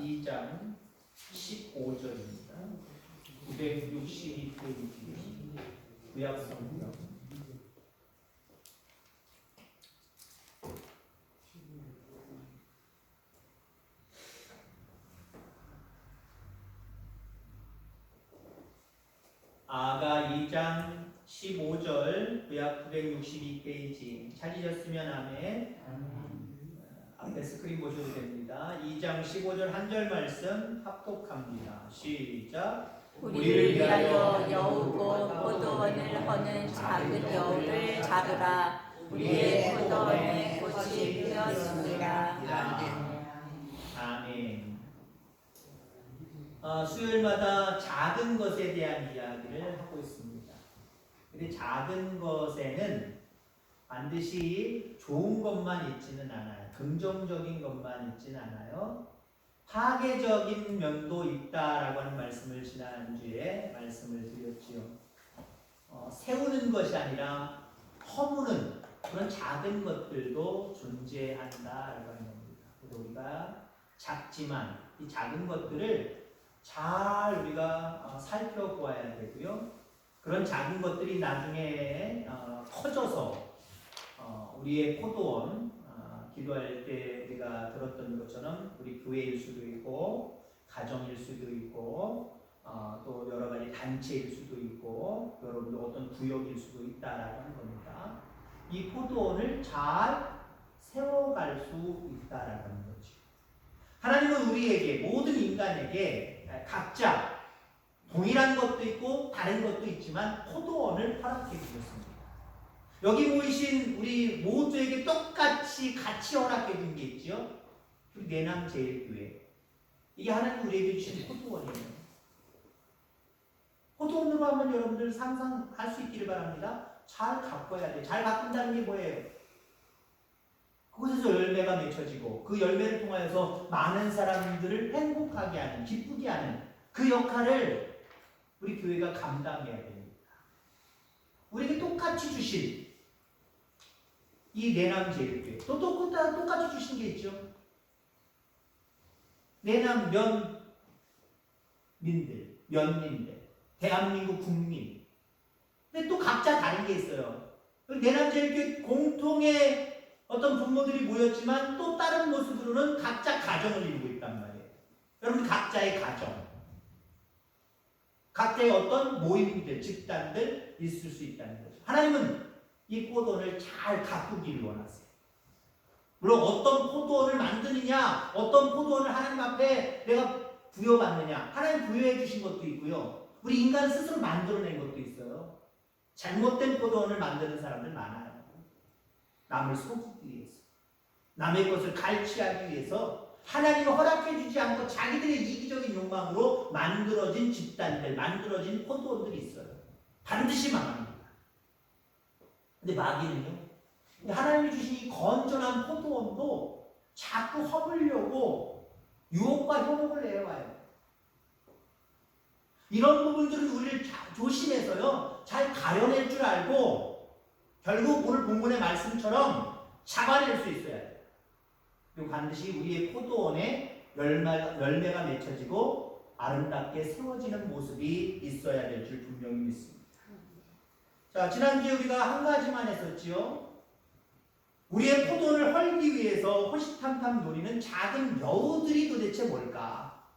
2장 15절입니다. 962페이지 구약성경. 아가 2장 15절 구약 962페이지 찾으셨으면 아멘. 앞에 스크린 보셔도 됩니다. 2장 15절 한 절 말씀 합독합니다. 시작. 우리를 위하여 여우고 포도원을 허는 작은 여우를 잡으라. 우리의 포도원에 꽃이 피었습니다. 아멘. 수요일마다 작은 것에 대한 이야기를 하고 있습니다. 근데 작은 것에는 반드시 좋은 것만 있지는 않아요. 긍정적인 것만 있지는 않아요. 파괴적인 면도 있다라고 하는 말씀을 지난주에 말씀을 드렸지요. 세우는 것이 아니라 허무는 그런 작은 것들도 존재한다라고 하는 겁니다. 그래서 우리가 작지만 이 작은 것들을 잘 우리가 살펴보아야 되고요. 그런 작은 것들이 나중에 커져서 우리의 포도원, 기도할 때 우리가 들었던 것처럼 우리 교회일 수도 있고 가정일 수도 있고 또 여러 가지 단체일 수도 있고 여러분들 어떤 구역일 수도 있다라고 하는 겁니다. 이 포도원을 잘 세워갈 수 있다라고 하는 거죠. 하나님은 우리에게 모든 인간에게 각자 동일한 것도 있고 다른 것도 있지만 포도원을 허락해 주셨습니다. 여기 모이신 우리 모두에게 똑같이 같이 허락해 준 게 있죠. 우리 내남제일교회. 이게 하나님 우리에게 주신 포도원이에요. 포도원으로 하면 여러분들 상상할 수 있기를 바랍니다. 잘 가꿔야 돼요. 잘 가꾼다는 게 뭐예요? 그곳에서 열매가 맺혀지고 그 열매를 통하여서 많은 사람들을 행복하게 하는, 기쁘게 하는 그 역할을 우리 교회가 감당해야 됩니다. 우리에게 똑같이 주신 이 내남제일교회 또 똑같이 주신 게 있죠. 내남 면민들, 대한민국 국민. 근데 또 각자 다른 게 있어요. 내남제일교회 공통의 어떤 부모들이 모였지만 또 다른 모습으로는 각자 가정을 이루고 있단 말이에요. 여러분 각자의 가정, 각자의 어떤 모임들, 집단들 있을 수 있다는 거죠. 하나님은 이 포도원을 잘 가꾸기를 원하세요. 물론 어떤 포도원을 만드느냐, 어떤 포도원을 하나님 앞에 내가 부여받느냐, 하나님 부여해 주신 것도 있고요. 우리 인간 스스로 만들어낸 것도 있어요. 잘못된 포도원을 만드는 사람들 많아요. 남을 속이기 위해서, 남의 것을 갈취하기 위해서 하나님이 허락해 주지 않고 자기들의 이기적인 욕망으로 만들어진 집단들, 만들어진 포도원들이 있어요. 반드시 망합니다. 근데 마귀는요, 하나님이 주신 이 건전한 포도원도 자꾸 허물려고 유혹과 현혹을 내와요. 이런 부분들은 우리를 조심해서요, 잘 가려낼 줄 알고 결국 오늘 본문의 말씀처럼 잡아낼 수 있어야 돼요. 그리고 반드시 우리의 포도원에 열매가 맺혀지고 아름답게 세워지는 모습이 있어야 될 줄 분명히 믿습니다. 자, 지난주에 우리가 한 가지만 했었지요. 우리의 포도원을 헐기 위해서 호시탐탐 노리는 작은 여우들이 도대체 뭘까?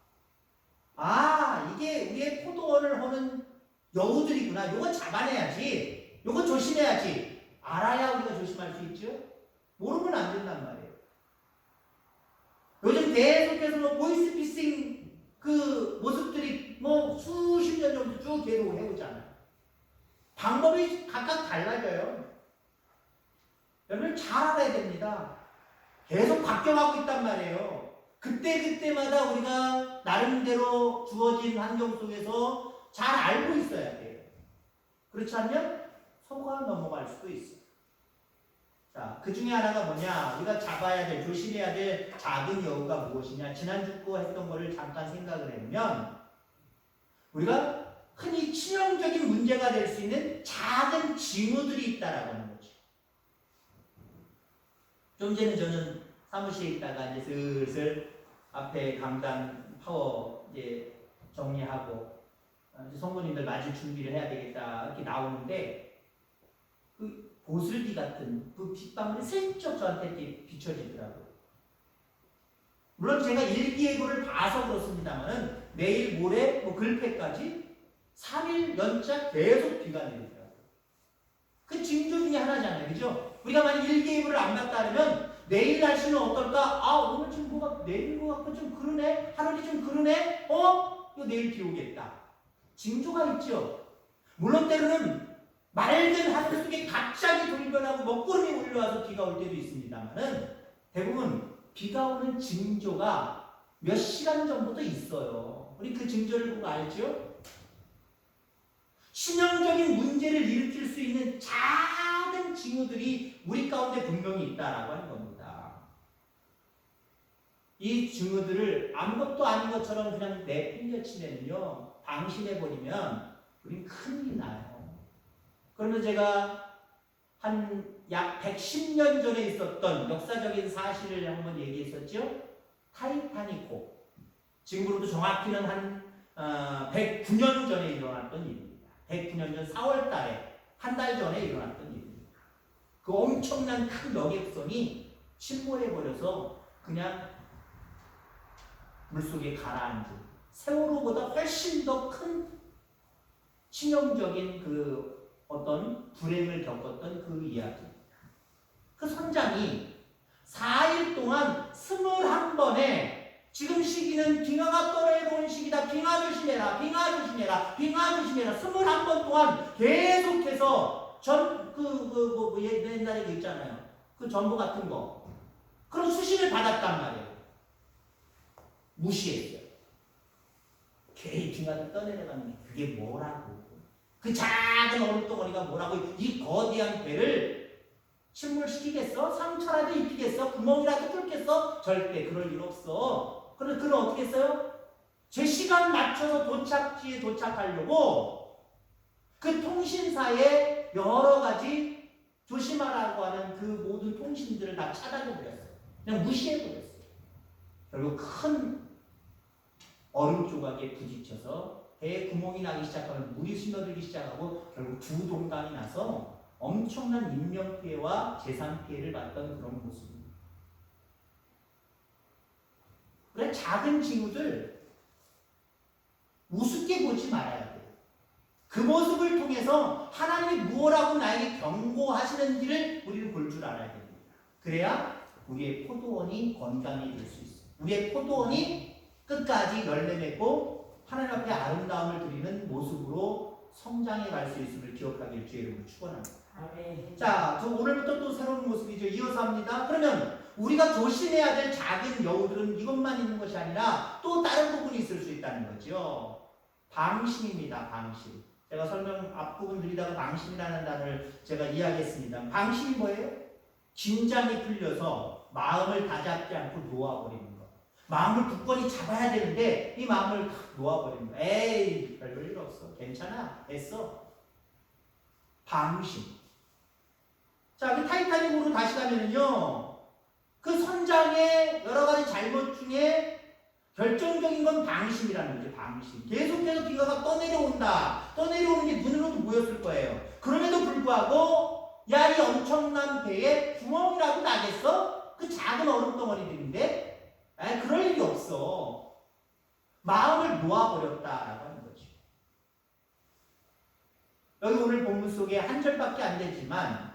이게 우리의 포도원을 허는 여우들이구나. 요거 잡아내야지. 요거 조심해야지. 알아야 우리가 조심할 수 있죠. 모르면 안 된단 말이에요. 요즘 계속해서 보이스피싱 그 모습들이 수십 년 정도 쭉 계속 해오잖아요. 방법이 각각 달라져요. 여러분 잘 알아야 됩니다. 계속 바뀌어가고 있단 말이에요. 그때마다 우리가 나름대로 주어진 환경 속에서 잘 알고 있어야 돼요. 그렇지 않으면 속아 넘어갈 수도 있어요. 자, 그 중에 하나가 뭐냐? 우리가 잡아야 될, 조심해야 될 작은 여우가 무엇이냐? 지난주 거 했던 거를 잠깐 생각을 해보면 우리가 흔히 치명적인 문제가 될 수 있는 작은 징후들이 있다라고 하는 거죠. 좀 전에 저는 사무실에 있다가 이제 슬슬 앞에 강단 파워 이제 정리하고 이제 성도님들 맞을 준비를 해야 되겠다 이렇게 나오는데 그 보슬비 같은 그 빗방울이 슬쩍 저한테 이렇게 비춰지더라고요. 물론 제가 일기예보를 봐서 그렇습니다만은 내일 모레 뭐 글패까지 3일 연차 계속 비가 내리더라고요. 그 징조 중에 하나잖아요. 그죠? 우리가 만약 일기예보를 안 봤다 그러면 내일 날씨는 어떨까? 아, 오늘 좀 뭐가 내린 것 같고 좀 그러네? 하늘이 좀 그러네? 이거 내일 비 오겠다. 징조가 있죠. 물론 때로는 맑은 하늘 속에 갑자기 돌변하고 먹구름이 올라와서 비가 올 때도 있습니다만은 대부분 비가 오는 징조가 몇 시간 전부터 있어요. 우리 그 징조를 보고 알죠? 치명적인 문제를 일으킬 수 있는 작은 징후들이 우리 가운데 분명히 있다라고 하는 겁니다. 이 징후들을 아무것도 아닌 것처럼 그냥 내팽겨치면요, 방심해버리면 우린 큰일이 나요. 그러면 제가 한 약 110년 전에 있었던 역사적인 사실을 한번 얘기했었죠. 타이타닉호. 지금으로부터 정확히는 한 109년 전에 일어났던 일입니다. 109년 전 4월 달에 한 달 전에 일어났던 일입니다. 그 엄청난 큰 여객선이 침몰해버려서 그냥 물속에 가라앉은 세월호보다 훨씬 더 큰 치명적인 그 어떤 불행을 겪었던 그 이야기. 그 선장이 4일 동안 21번에 지금 시기는 빙하가 떠내려온 시기다. 빙하 조심해라. 빙하 조심해라. 빙하 조심해라. 21번 동안 계속해서 옛날에 그 있잖아요. 그 전보 같은 거. 그런 수신을 받았단 말이에요. 무시했어요. 걔 빙하를 떠내려가는 게 그게 뭐라고. 그 작은 얼음덩어리가 뭐라고. 이 거대한 배를 침몰시키겠어? 상처라도 입히겠어? 구멍이라도 뚫겠어? 절대 그럴 일 없어. 그럼 어떻게 했어요? 제 시간 맞춰서 도착지에 도착하려고 그 통신사에 여러 가지 조심하라고 하는 그 모든 통신들을 다 차단해버렸어요. 그냥 무시해버렸어요. 결국 큰 얼음 조각에 부딪혀서 배에 구멍이 나기 시작하면 물이 스며들기 시작하고 결국 두 동강이 나서 엄청난 인명피해와 재산피해를 봤던 그런 모습입니다. 그래, 작은 징후들 우습게 보지 말아야 돼요. 그 모습을 통해서 하나님이 무엇라고 나에게 경고하시는지를 우리는 볼 줄 알아야 됩니다. 그래야 우리의 포도원이 건강히 될 수 있어요. 우리의 포도원이 끝까지 열매 맺고 하나님 앞에 아름다움을 드리는 모습으로 성장해 갈 수 있음을 기억하길 주의 이름으로 축원합니다. 자, 오늘부터 또 새로운 모습이죠. 이어서 합니다. 그러면 우리가 조심해야 될 작은 여우들은 이것만 있는 것이 아니라 또 다른 부분이 있을 수 있다는 거죠. 방심입니다. 방심. 제가 설명 앞부분 드리다가 방심이라는 단어를 제가 이야기했습니다. 방심이 뭐예요? 긴장이 풀려서 마음을 다잡지 않고 놓아버리는 것. 마음을 굳건히 잡아야 되는데 이 마음을 놓아버리는 거. 에이, 별별 일 없어. 괜찮아. 됐어. 방심. 자, 그 타이타닉으로 다시 가면은요, 그 선장의 여러 가지 잘못 중에 결정적인 건 방심이라는 거죠. 방심. 계속해서 비가 떠내려온다. 떠내려오는 게 눈으로도 보였을 거예요. 그럼에도 불구하고 야, 이 엄청난 배에 구멍이라도 나겠어? 그 작은 얼음덩어리들인데 그럴 일이 없어. 마음을 놓아버렸다라고 하는 거죠. 여기 오늘 본문 속에 한 절밖에 안 되지만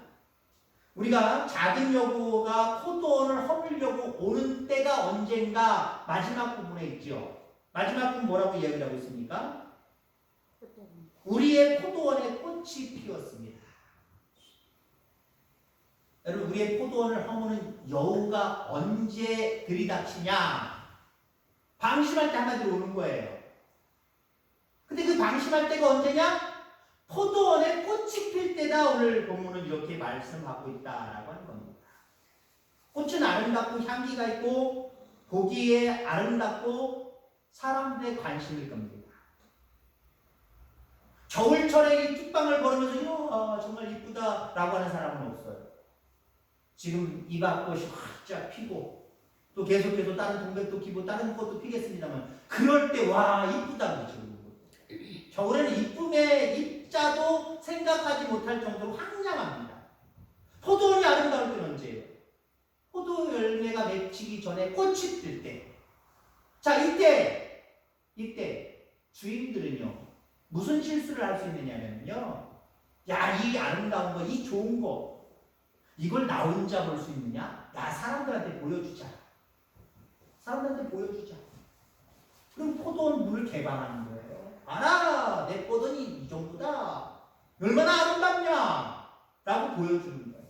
우리가 작은 여우가 포도원을 허물려고 오는 때가 언젠가 마지막 부분에 있죠. 마지막 부분 뭐라고 이야기를 하고 있습니까? 우리의 포도원에 꽃이 피었습니다. 여러분, 우리의 포도원을 허무는 여우가 언제 들이닥치냐? 방심할 때 한마디로 오는 거예요. 근데 그 방심할 때가 언제냐? 포도원에 꽃이 필 때다. 오늘 본문은 이렇게 말씀하고 있다라고 하는 겁니다. 꽃은 아름답고 향기가 있고 보기에 아름답고 사람들의 관심일 겁니다. 겨울철에 이 뚝방을 걸으면서 정말 이쁘다라고 하는 사람은 없어요. 지금 이밭꽃이 활짝 피고 또 계속해서 다른 동백도 피고 다른 것도 피겠습니다만 그럴 때 와 이쁘다 그러죠. 겨울에는 이쁨의 입자도 생각하지 못할 정도로 황량합니다. 포도원이 아름다울 때는 언제예요? 포도 열매가 맺히기 전에 꽃이 필 때. 자, 이때 주인들은요 무슨 실수를 할 수 있느냐면요, 야, 이 아름다운 거, 이 좋은 거, 이걸 나 혼자 볼 수 있느냐? 야, 사람들한테 보여주자. 사람들한테 보여주자. 그럼 포도원 문을 개방하는 거예요. 알아, 내 포도원이 이 정도다. 얼마나 아름답냐? 라고 보여주는 거예요.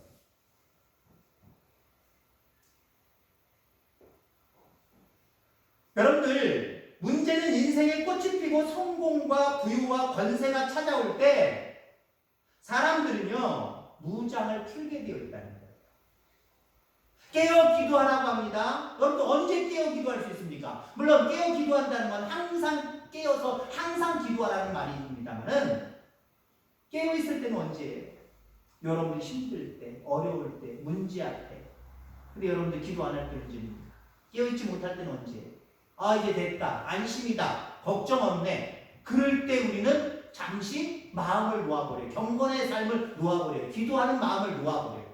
여러분들, 문제는 인생에 꽃이 피고 성공과 부유와 권세가 찾아올 때 사람들은요 무장을 풀게 되어 있다는 거예요. 깨어 기도하라고 합니다. 여러분 언제 깨어 기도할 수 있습니까? 물론 깨어 기도한다는 건 항상 깨어서 항상 기도하라는 말입니다만은 깨어 있을 때는 언제예요? 여러분이 힘들 때, 어려울 때, 문제 앞에. 근데 여러분들 기도 안 할 때는 언제입니까? 깨어 있지 못할 때는 언제예요? 아, 이제 됐다, 안심이다, 걱정 없네. 그럴 때 우리는 잠시 마음을 놓아버려요. 경건의 삶을 놓아버려요. 기도하는 마음을 놓아버려요.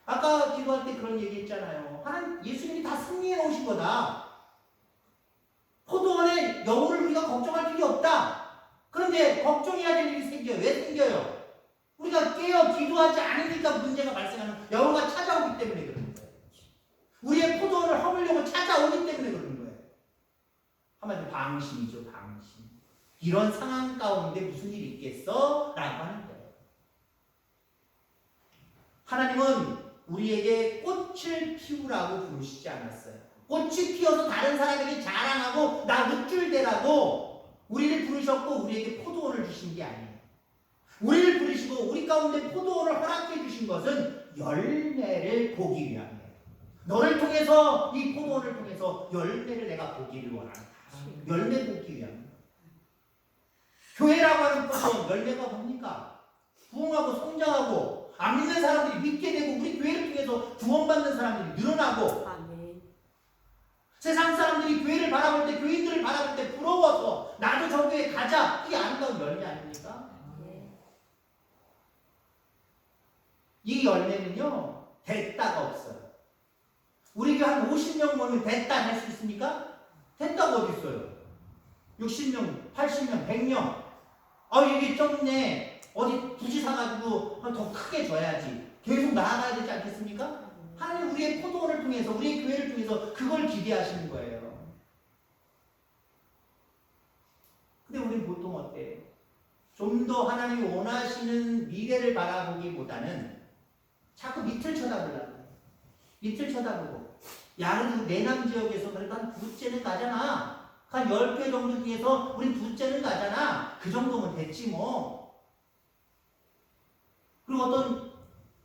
아까 기도할 때 그런 얘기 했잖아요. 하나님, 예수님이 다 승리해 오신 거다. 포도원의 여우를 우리가 걱정할 필요 없다. 그런데 걱정해야 될 일이 생겨요. 왜 생겨요? 우리가 깨어 기도하지 않으니까 문제가 발생하는, 여우가 찾아오기 때문에 그런 거예요. 우리의 포도원을 허물려고 찾아오기 때문에 그런 거예요. 한마디로 방심이죠, 방심. 이런 상황 가운데 무슨 일이 있겠어? 라고 하는 거예요. 하나님은 우리에게 꽃을 피우라고 부르시지 않았어요. 꽃이 피어서 다른 사람에게 자랑하고 나 묵줄대라고 우리를 부르셨고 우리에게 포도원을 주신 게 아니에요. 우리를 부르시고 우리 가운데 포도원을 허락해 주신 것은 열매를 보기 위함이에요. 너를 통해서, 이 포도원을 통해서 열매를 내가 보기를 원한다. 열매 보기 위함. 교회라고 하는 포도원, 열매가 뭡니까? 부흥하고 성장하고 안 믿는 사람들이 믿게 되고 우리 교회를 통해서 구원받는 사람들이 늘어나고, 아멘. 세상 사람들이 교회를 바라볼 때, 교인들을 바라볼 때 부러워서 나도 저 교회 가자. 이게 아름다운 열매 아닙니까? 이 열매는요 됐다가 없어요. 우리 교회 한 50명 모이면 됐다 할 수 있습니까? 됐다가 어디 있어요? 60명, 80명, 100명. 아, 이게 적네. 어디 부지 사가지고 더 크게 줘야지. 계속 나아가야 되지 않겠습니까? 하나님 우리의 포도원을 통해서, 우리의 교회를 통해서 그걸 기대하시는 거예요. 근데 우리는 보통 어때요? 좀 더 하나님이 원하시는 미래를 바라보기보다는 자꾸 밑을 쳐다보려고 해요. 밑을 쳐다보고, 야, 그래도 내남 지역에서 그래도 한 두째는 가잖아. 한 10개 정도 중에서 우린 두째는 가잖아. 그 정도면 됐지 뭐. 그리고 어떤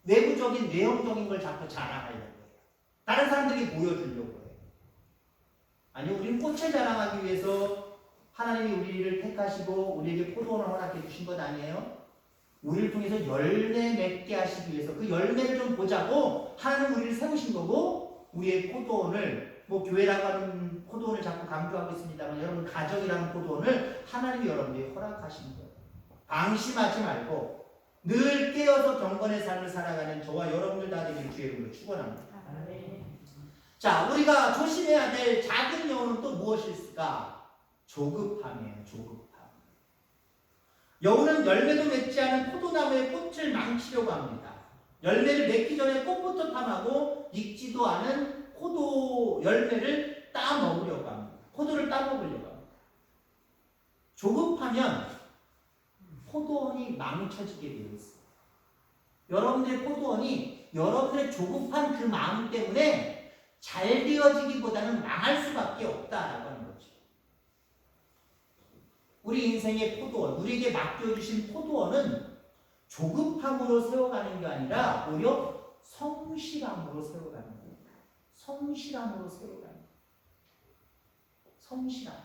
외부적인, 외형적인 걸 자꾸 자랑하려고 해요. 다른 사람들에게 보여주려고 해요. 아니, 우리는 꽃을 자랑하기 위해서 하나님이 우리를 택하시고 우리에게 포도원을 허락해 주신 것 아니에요? 우리를 통해서 열매 맺게 하시기 위해서 그 열매를 좀 보자고 하나님 우리를 세우신 거고, 우리의 포도원을, 뭐 교회라고 하는 포도원을 자꾸 강조하고 있습니다만 여러분 가정이라는 포도원을 하나님이 여러분에게 허락하신 거예요. 방심하지 말고 늘 깨어서 경건의 삶을 살아가는 저와 여러분들 다 되길 주의 이름으로 축원합니다. 자, 우리가 조심해야 될 작은 여우는 또 무엇일까? 조급함이에요. 조급함. 여우는 열매도 맺지 않은 포도나무의 꽃을 망치려고 합니다. 열매를 맺기 전에 꽃부터 탐하고 익지도 않은 포도 열매를 따먹으려고 합니다. 포도를 따먹으려고 합니다. 조급하면 포도원이 망쳐지게 되어 있어요. 여러분들의 포도원이 여러분의 조급한 그 마음 때문에 잘 되어지기보다는 망할 수밖에 없다라고 하는 거죠. 우리 인생의 포도원, 우리에게 맡겨주신 포도원은 조급함으로 세워가는 게 아니라 오히려 성실함으로 세워가는 거예요. 성실함으로 세워가는 거예요. 성실함.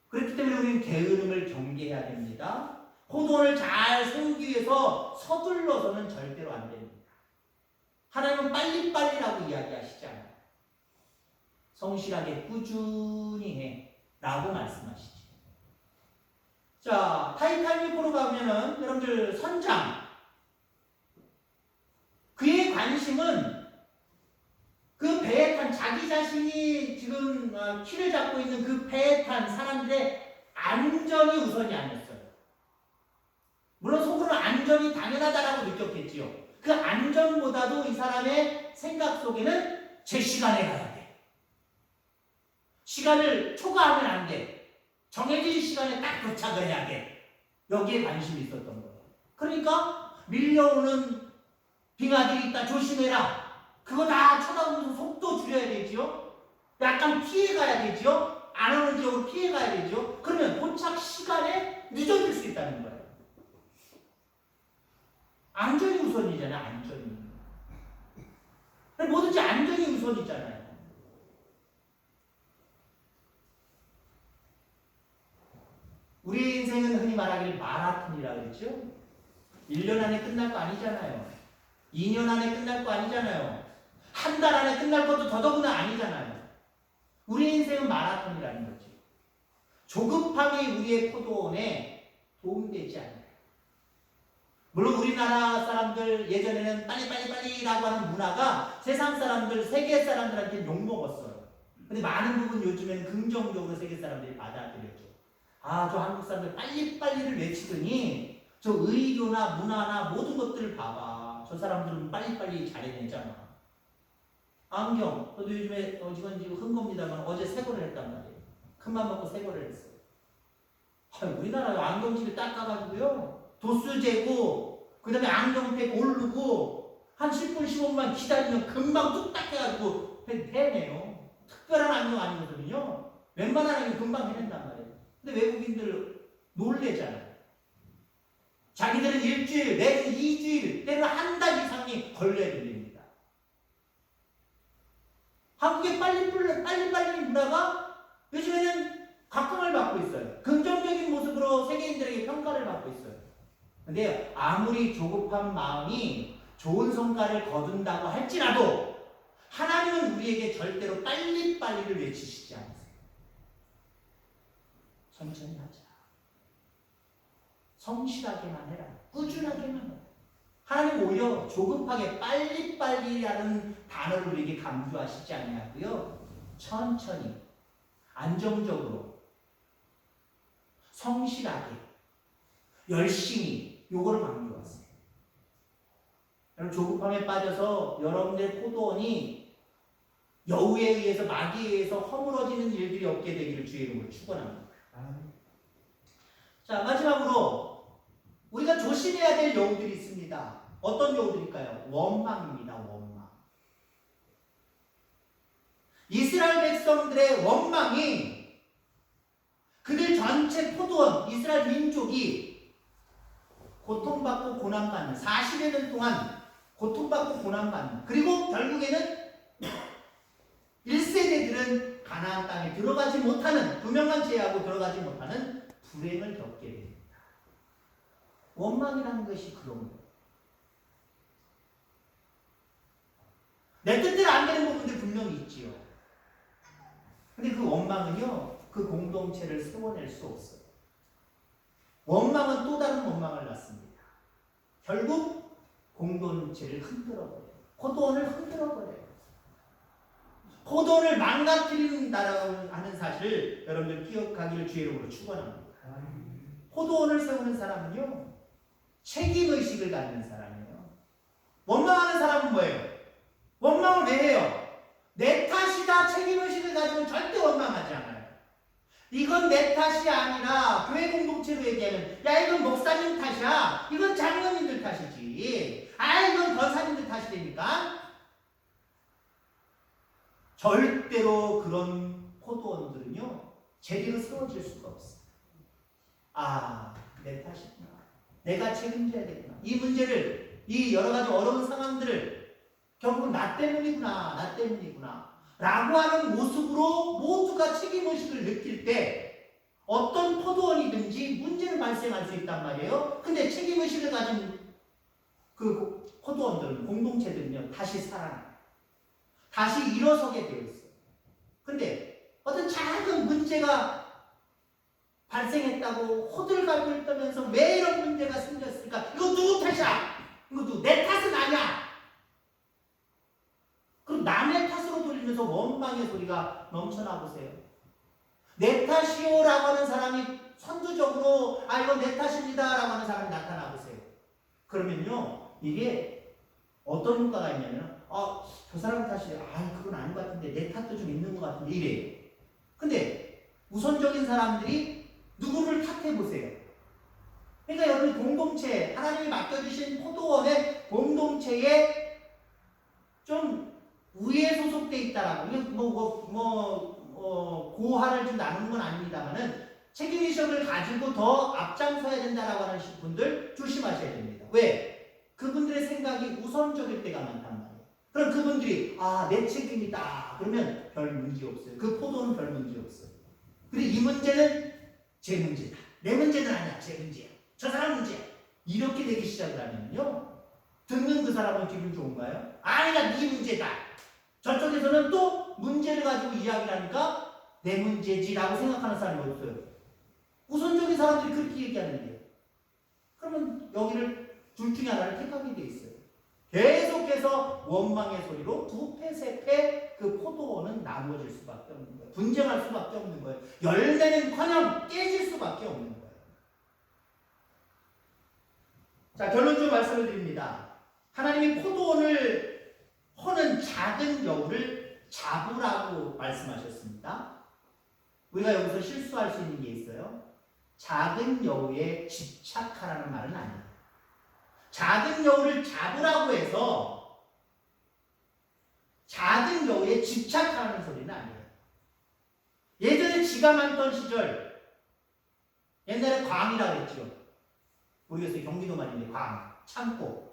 그렇기 때문에 우리는 게으름을 경계해야 됩니다. 포도원을 잘 세우기 위해서 서둘러서는 절대로 안 됩니다. 하나님은 빨리빨리라고 이야기하시지 않아요. 성실하게 꾸준히 해 라고 말씀하시죠. 자, 타이타닉으로 가면은 여러분들 선장, 그의 관심은 그 배에 탄 자기 자신이 지금 키를 잡고 있는 그 배에 탄 사람들의 안전이 우선이 아니었어요. 물론 속으로는 안전이 당연하다라고 느꼈겠지요. 그 안전보다도 이 사람의 생각 속에는 제 시간에 가야 돼. 시간을 초과하면 안 돼. 정해진 시간에 딱 도착을 해야 돼. 여기에 관심이 있었던 거예요. 그러니까 밀려오는 빙하들이 있다 조심해라. 그거 다 쳐다보면서 속도 줄여야 되지요. 약간 피해가야 되지요. 안 오는 지역으로 피해가야 되지요. 그러면 도착 시간에 늦어질 수 있다는 거예요. 안전이 우선이잖아요. 안전이. 뭐든지 안전이 우선이잖아요. 우리 인생은 흔히 말하길 마라톤이라 그랬죠. 1년 안에 끝날 거 아니잖아요. 2년 안에 끝날 거 아니잖아요. 한 달 안에 끝날 것도 더더구나 아니잖아요. 우리 인생은 마라톤이라는 거지. 조급함이 우리의 포도원에 도움되지 않아요. 물론 우리나라 사람들 예전에는 빨리라고 하는 문화가 세상 사람들, 세계 사람들한테 욕먹었어요. 근데 많은 부분 요즘에는 긍정적으로 세계 사람들이 받아들였죠. 아, 저 한국 사람들 빨리를 외치더니 저 의료나 문화나 모든 것들을 봐봐. 저 사람들은 빨리 잘해내잖아. 안경, 저도 요즘에 이건 지금 큰 겁니다만 어제 새거를 했단 말이에요. 큰맘 먹고 새거를 했어요. 우리나라 안경집에 딱 가가지고요. 도수 재고, 그 다음에 안경팩 고르고, 한 10분, 15분만 기다리면 금방 뚝딱 해가지고 해내요. 특별한 안경 아니거든요. 웬만한 안경 금방 해낸단 말이에요. 근데 외국인들 놀래잖아요. 자기들은 일주일, 내지 2주일, 때로는 한 달 이상이 걸려야 됩니다. 한국의 빨리 문화가 요즘에는 각광을 받고 있어요. 긍정적인 모습으로 세계인들에게 평가를 받고 있어요. 근데 아무리 조급한 마음이 좋은 성과를 거둔다고 할지라도 하나님은 우리에게 절대로 빨리를 외치시지 않으세요. 천천히 하자. 성실하게만 해라. 꾸준하게만 해라. 하나님 오히려 조급하게 빨리라는 단어를 우리에게 강조하시지 아니하고요. 천천히, 안정적으로, 성실하게, 열심히 요거를 강조하세요. 여러분 조급함에 빠져서 여러분들의 포도원이 여우에 의해서 마귀에 의해서 허물어지는 일들이 없게 되기를 주의 이름으로 축원합니다. 자, 마지막으로 우리가 조심해야 될 여우들이 있습니다. 어떤 여우들일까요? 원망입니다. 원망. 이스라엘 백성들의 원망이 그들 전체 포도원, 이스라엘 민족이 고통받고 고난받는 40여 년 동안 고통받고 고난받는, 그리고 결국에는 1세대들은 가나안 땅에 들어가지 못하는, 두 명만 제외하고 들어가지 못하는 불행을 겪게 됩니다. 원망이라는 것이 그런 거예요. 내 뜻대로 안 되는 부분들 분명히 있지요. 근데 그 원망은요, 그 공동체를 세워낼 수 없어요. 원망은 또 다른 원망을 낳습니다. 결국 공동체를 흔들어버려요. 포도원을 흔들어버려요. 포도원을 망가뜨린다라고 하는 사실을 여러분들 기억하기를 주의 이름으로 축원합니다. 포도원을 세우는 사람은요, 책임의식을 갖는 사람이에요. 원망하는 사람은 뭐예요? 원망을 왜 해요? 내 탓이다 책임의식을 가지고 절대 원망하지 않아요. 이건 내 탓이 아니라 교회 공동체로 얘기하면 야 이건 목사님 탓이야. 이건 장로님들 탓이지. 이건 권사님들 탓이 되니까. 절대로 그런 포도원들은요 제대로 세워질 수가 없어요. 내 탓이구나. 내가 책임져야겠구나. 이 문제를, 이 여러 가지 어려운 상황들을 결국은 나 때문이구나 라고 하는 모습으로 모두가 책임의식을 느낄 때 어떤 포도원이든지 문제는 발생할 수 있단 말이에요. 근데 책임의식을 가진 그 포도원들은, 공동체들은요, 다시 살아나요. 다시 일어서게 되어 있어요. 근데 어떤 작은 문제가 발생했다고 호들갑을 떨면서 왜 이런 문제가 생겼을까? 이거 누구 탓이야? 이거 내 탓은 아니야. 그럼 남의 탓으로 돌리면서 원망의 소리가 넘쳐나 보세요. 내 탓이요라고 하는 사람이 선두적으로 이건 내 탓입니다라고 하는 사람이 나타나 보세요. 그러면요, 이게 어떤 효과가 있냐면, 저 사람 탓이, 그건 아닌 것 같은데, 내 탓도 좀 있는 것 같은데, 이래요. 근데 우선적인 사람들이 누구를 탓해 보세요. 그러니까 여러분, 공동체, 하나님이 맡겨주신 포도원의 공동체에 좀 위에 소속돼 있다라고, 고하를 좀 나누는 건 아닙니다만은 책임의식을 가지고 더 앞장서야 된다라고 하는 분들 조심하셔야 됩니다. 왜? 그분들의 생각이 우선적일 때가 많단 말이에요. 그럼 그분들이 내 책임이다 그러면 별 문제 없어요. 그 포도는 별 문제 없어요. 그리고 이 문제는 제 문제다. 내 문제는 아니야. 제 문제야. 저 사람 문제야. 이렇게 되기 시작을 하면요, 듣는 그 사람은 기분 좋은가요? 아니야, 네 문제다. 저쪽에서는 또 문제를 가지고 이야기를 하니까 내 문제지라고 생각하는 사람이 없어요. 우선적인 사람들이 그렇게 얘기하는데요. 그러면 여기를 둘 중에 하나를 택하게 돼 있어요. 계속해서 원망의 소리로 두 패, 세 패 그 포도원은 나누어질 수밖에 없는 거예요. 분쟁할 수밖에 없는 거예요. 열매는커녕 깨질 수밖에 없는 거예요. 자, 결론 좀 말씀을 드립니다. 하나님이 포도원을 허는 작은 여우를 잡으라고 말씀하셨습니다. 우리가 여기서 실수할 수 있는 게 있어요. 작은 여우에 집착하라는 말은 아니에요. 작은 여우를 잡으라고 해서 작은 여우에 집착하는 소리는 아니에요. 예전에 쥐가 많던 시절, 옛날에 광이라고 했죠. 모르겠어요. 경기도 말인데 광, 창고.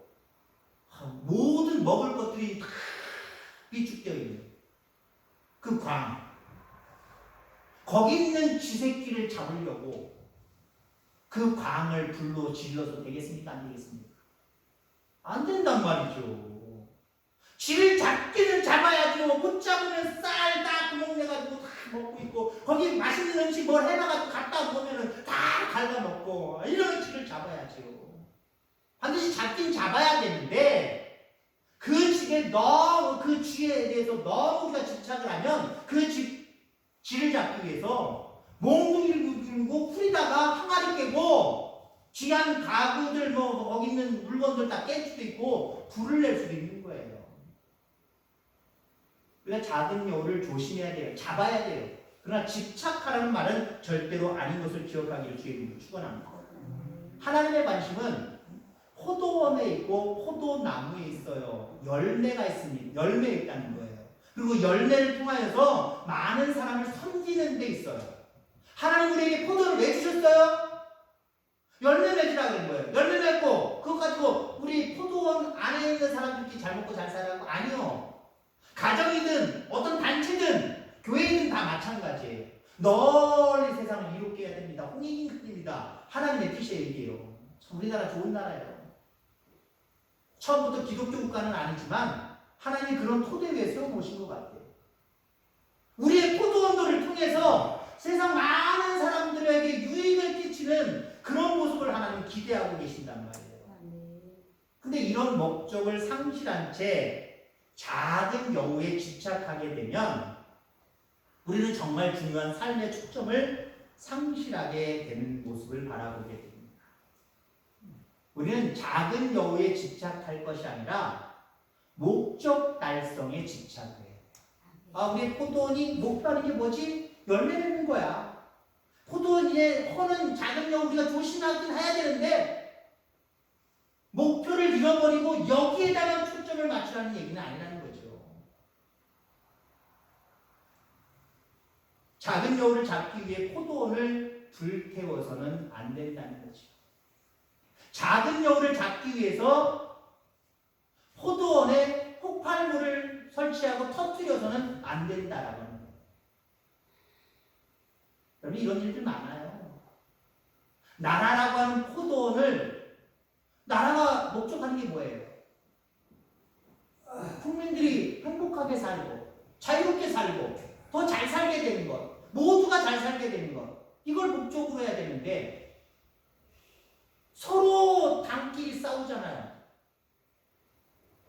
모든 먹을 것들이 다 비축되어 있는 그 광. 거기 있는 쥐새끼를 잡으려고 그 광을 불로 질러서 되겠습니까? 안 되겠습니까? 안 된단 말이죠. 쥐를 잡기는 잡아야죠. 못 잡으면 쌀 다 구멍 내가지고 다 먹고 있고, 거기 맛있는 음식 뭘 해놔가지고 갖다 놓으면 다 갉아먹고, 이런 쥐를 잡아야죠. 반드시 잡긴 잡아야 되는데, 그 쥐에 대해서 너무 우리가 집착을 하면 그 쥐를 잡기 위해서 몽둥이를 들고 풀이다가 항아리 깨고 귀한 가구들 거기 있는 물건들 다 깰 수도 있고 불을 낼 수도 있는 거예요. 우리가 작은 여우를 조심해야 돼요. 잡아야 돼요. 그러나 집착하라는 말은 절대로 아닌 것을 기억하기를 주의 축원합니다. 하나님의 관심은 포도원에 있고 포도나무에 있어요. 열매가 있습니다. 열매에 있다는 거예요. 그리고 열매를 통하여서 많은 사람을 섬기는 데 있어요. 하나님 우리에게 포도를 왜 주셨어요? 열매 맺으라고 그런 거예요. 열매 맺고 그것 가지고 우리 포도원 안에 있는 사람들끼리 잘 먹고 잘 살라고? 아니요. 가정이든 어떤 단체든 교회든 다 마찬가지예요. 널리 세상을 이롭게 해야 됩니다. 홍익인입니다. 하나님의 뜻의 얘기예요. 참 우리나라 좋은 나라예요. 처음부터 기독교 국가는 아니지만 하나님이 그런 토대 위에 세워놓으신 것 같아요. 우리의 포도원들을 통해서 세상 많은 사람들에게 유익을 끼치는 그런 모습을 하나님 기대하고 계신단 말이에요. 근데 이런 목적을 상실한 채 작은 여우에 집착하게 되면 우리는 정말 중요한 삶의 초점을 상실하게 되는 모습을 바라보게 됩니다. 우리는 작은 여우에 집착할 것이 아니라 목적 달성에 집착해요. 우리 포도원이 목표하는 게 뭐지? 열매 맺는 거야. 포도원에 허는 작은 여우 우리가 조심하긴 해야 되는데 목표를 잃어버리고 여기에다가 초점을 맞추라는 얘기는 아니라는 거죠. 작은 여우를 잡기 위해 포도원을 불태워서는 안 된다는 거죠. 작은 여우를 잡기 위해서 포도원에 폭발물을 설치하고 터뜨려서는 안 된다라고 하는 거예요. 여러분 이런 일들 많아요. 나라라고 하는 포도원을 나라가 목적하는 게 뭐예요? 국민들이 행복하게 살고 자유롭게 살고 더 잘 살게 되는 것, 모두가 잘 살게 되는 것, 이걸 목적으로 해야 되는데 서로 당끼리 싸우잖아요.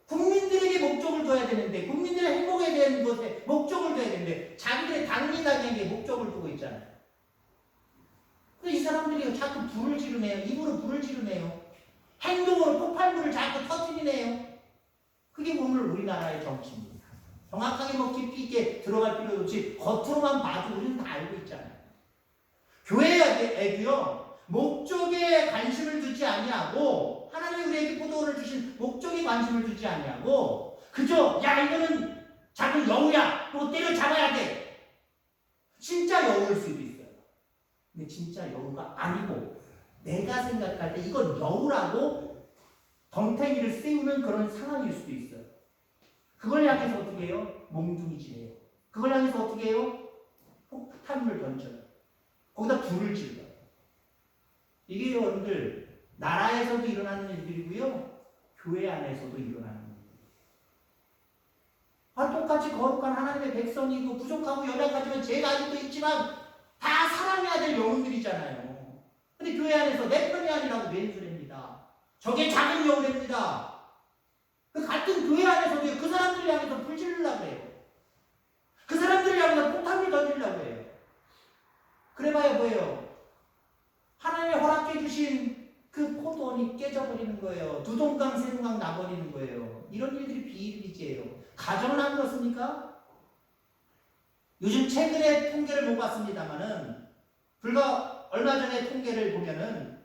국민들에게 목적을 둬야 되는데, 국민들의 행복에 대한 것에 목적을 둬야 되는데 자기들의 당리당에게 목적을 두고 있잖아요. 그래서 이 사람들이 자꾸 불을 지르네요. 입으로 불을 지르네요. 행동으로 폭발물을 자꾸 터뜨리네요. 그게 오늘 우리나라의 정치입니다. 정확하게 뭐 깊이 있게 들어갈 필요도 없이 겉으로만 봐도 우리는 다 알고 있잖아요. 교회에도요, 목적에 관심을 두지 아니하고, 하나님이 우리에게 포도원을 주신 목적에 관심을 두지 아니하고, 그저 야 이거는 작은 여우야, 그거 때려잡아야 돼. 진짜 여우일 수도 있어요. 근데 진짜 여우가 아니고 내가 생각할 때 이건 여우라고 덩탱이를 세우는 그런 상황일 수도 있어요. 그걸 향해서 어떻게 해요? 몽둥이질해요. 그걸 향해서 어떻게 해요? 폭탄을 던져요. 거기다 불을 질러요. 이게 여러분들 나라에서도 일어나는 일들이고요, 교회 안에서도 일어나는 일들이에요. 똑같이 거룩한 하나님의 백성이고 부족하고 연약하지만 죄가 아직도 있지만 다 사랑해야 될 영혼들이잖아요. 근데 교회 안에서 내 편이 아니라고 왼수랍니다. 저게 작은 여우랍니다. 그 같은 교회 안에서도 그 사람들을 향해서 불 지르려고 해요. 그 사람들을 향해서 폭탄을 던지려고 해요. 그래봐야 뭐예요? 하나님이 허락해 주신 그 포도원이 깨져버리는 거예요. 두 동강 세 동강 나버리는 거예요. 이런 일들이 비일비재예요. 가정은 안 그렇습니까? 요즘 최근에 통계를 못 봤습니다만은 불과 얼마 전에 통계를 보면은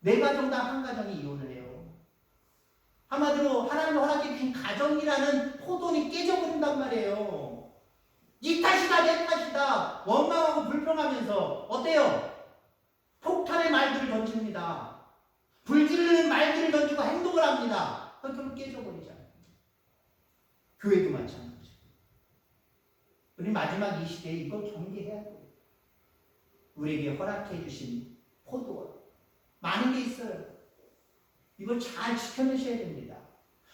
4가정당 1가정이 이혼을 해요. 한마디로 하나님이 허락해 주신 가정이라는 포도원이 깨져버린단 말이에요. 네 탓이다 내 탓이다 원망하고 불평하면서 어때요? 폭탄의 말들을 던집니다. 불지르는 말들을 던지고 행동을 합니다. 그럼 깨져버리잖아요. 교회도 마찬가지죠. 우리 마지막 이 시대에 이걸 경계해야 돼요. 우리에게 허락해 주신 포도원 많은 게 있어요. 이걸 잘 지켜내셔야 됩니다.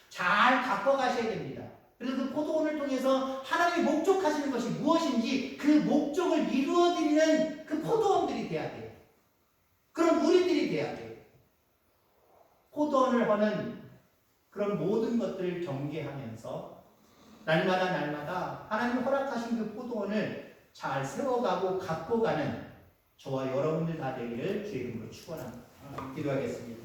잘 갖고 가셔야 됩니다. 그래서 그 포도원을 통해서 하나님이 목적하시는 것이 무엇인지 그 목적을 이루어드리는 그 포도원들이 돼야 돼요. 그럼 우리들이 돼야 돼요. 포도원을 하는 그런 모든 것들을 경계하면서 날마다 하나님이 허락하신 그 포도원을 잘 세워가고 갖고 가는 저와 여러분들 다 되기를 주의 이름으로 축원합니다. 기도하겠습니다.